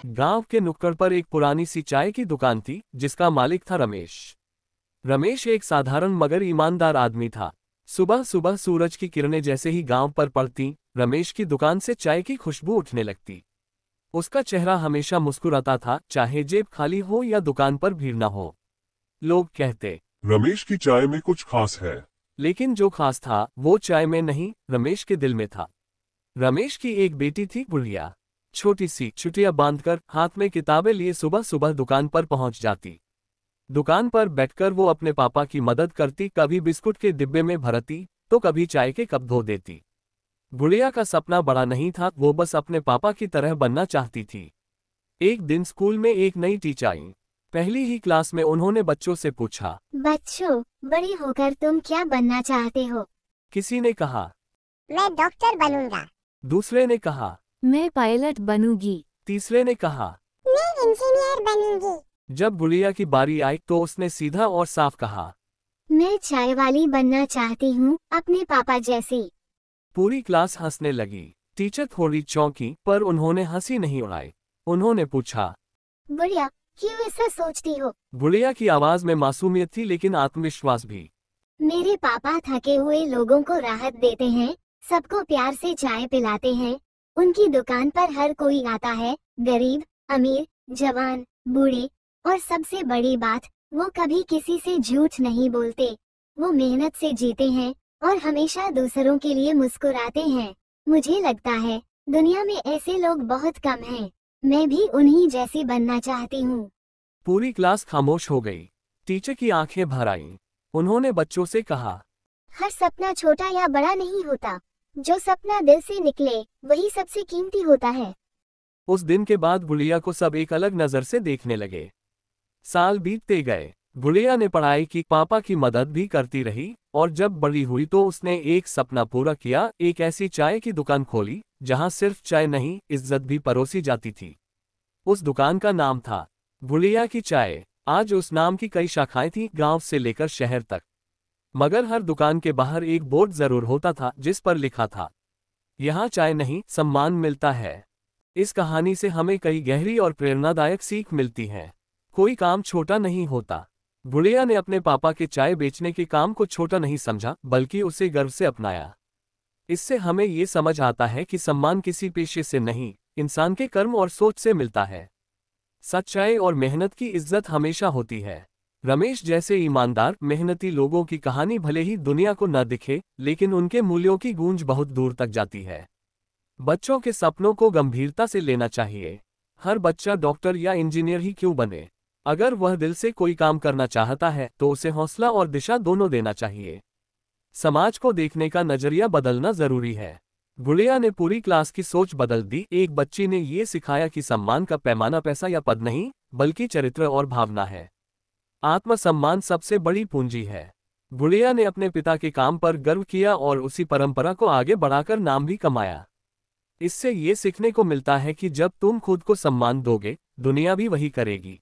गांव के नुक्कड़ पर एक पुरानी सी चाय की दुकान थी, जिसका मालिक था रमेश। रमेश एक साधारण मगर ईमानदार आदमी था। सुबह सुबह सूरज की किरणें जैसे ही गांव पर पड़ती, रमेश की दुकान से चाय की खुशबू उठने लगती। उसका चेहरा हमेशा मुस्कुराता था, चाहे जेब खाली हो या दुकान पर भीड़ न हो। लोग कहते, रमेश की चाय में कुछ खास है। लेकिन जो खास था वो चाय में नहीं, रमेश के दिल में था। रमेश की एक बेटी थी, गुड़िया। छोटी सी चुटिया बांधकर हाथ में किताबें लिए सुबह सुबह दुकान पर पहुंच जाती। दुकान पर बैठकर वो अपने पापा की मदद करती, कभी बिस्कुट के डिब्बे में भरती तो कभी चाय के कप धो देती। गुड़िया का सपना बड़ा नहीं था, वो बस अपने पापा की तरह बनना चाहती थी। एक दिन स्कूल में एक नई टीचर आई। पहली ही क्लास में उन्होंने बच्चों से पूछा, बच्चों, बड़ी होकर तुम क्या बनना चाहते हो? किसी ने कहा, मैं डॉक्टर बनूंगा। दूसरे ने कहा, मैं पायलट बनूंगी। तीसरे ने कहा। मैं इंजीनियर बनूंगी। जब गुड़िया की बारी आई तो उसने सीधा और साफ कहा, मैं चाय वाली बनना चाहती हूँ, अपने पापा जैसी। पूरी क्लास हंसने लगी। टीचर थोड़ी चौंकी, पर उन्होंने हंसी नहीं उड़ाई। उन्होंने पूछा, गुड़िया, क्यों ऐसा सोचती हो? गुड़िया की आवाज में मासूमियत थी, लेकिन आत्मविश्वास भी। मेरे पापा थके हुए लोगों को राहत देते हैं, सबको प्यार से चाय पिलाते हैं। उनकी दुकान पर हर कोई आता है, गरीब, अमीर, जवान, बूढ़े, और सबसे बड़ी बात, वो कभी किसी से झूठ नहीं बोलते। वो मेहनत से जीते हैं और हमेशा दूसरों के लिए मुस्कुराते हैं। मुझे लगता है दुनिया में ऐसे लोग बहुत कम हैं। मैं भी उन्हीं जैसी बनना चाहती हूँ। पूरी क्लास खामोश हो गई। टीचर की आंखें भर आईं। उन्होंने बच्चों से कहा, हर सपना छोटा या बड़ा नहीं होता, जो सपना दिल से निकले वही सबसे कीमती होता है। उस दिन के बाद गुड़िया को सब एक अलग नजर से देखने लगे। साल बीतते गए। गुड़िया ने पढ़ाई की, पापा की मदद भी करती रही, और जब बड़ी हुई तो उसने एक सपना पूरा किया। एक ऐसी चाय की दुकान खोली जहां सिर्फ चाय नहीं, इज्जत भी परोसी जाती थी। उस दुकान का नाम था गुड़िया की चाय। आज उस नाम की कई शाखाएं थीं, गांव से लेकर शहर तक। मगर हर दुकान के बाहर एक बोर्ड जरूर होता था, जिस पर लिखा था, यहाँ चाय नहीं, सम्मान मिलता है। इस कहानी से हमें कई गहरी और प्रेरणादायक सीख मिलती है। कोई काम छोटा नहीं होता। गुड़िया ने अपने पापा के चाय बेचने के काम को छोटा नहीं समझा, बल्कि उसे गर्व से अपनाया। इससे हमें ये समझ आता है कि सम्मान किसी पेशे से नहीं, इंसान के कर्म और सोच से मिलता है। सच्चाई और मेहनत की इज्जत हमेशा होती है। रमेश जैसे ईमानदार, मेहनती लोगों की कहानी भले ही दुनिया को न दिखे, लेकिन उनके मूल्यों की गूंज बहुत दूर तक जाती है। बच्चों के सपनों को गंभीरता से लेना चाहिए। हर बच्चा डॉक्टर या इंजीनियर ही क्यों बने, अगर वह दिल से कोई काम करना चाहता है तो उसे हौसला और दिशा दोनों देना चाहिए। समाज को देखने का नजरिया बदलना जरूरी है। गुड़िया ने पूरी क्लास की सोच बदल दी। एक बच्ची ने ये सिखाया कि सम्मान का पैमाना पैसा या पद नहीं, बल्कि चरित्र और भावना है। आत्मसम्मान सबसे बड़ी पूंजी है। गुड़िया ने अपने पिता के काम पर गर्व किया और उसी परंपरा को आगे बढ़ाकर नाम भी कमाया। इससे ये सीखने को मिलता है कि जब तुम खुद को सम्मान दोगे, दुनिया भी वही करेगी।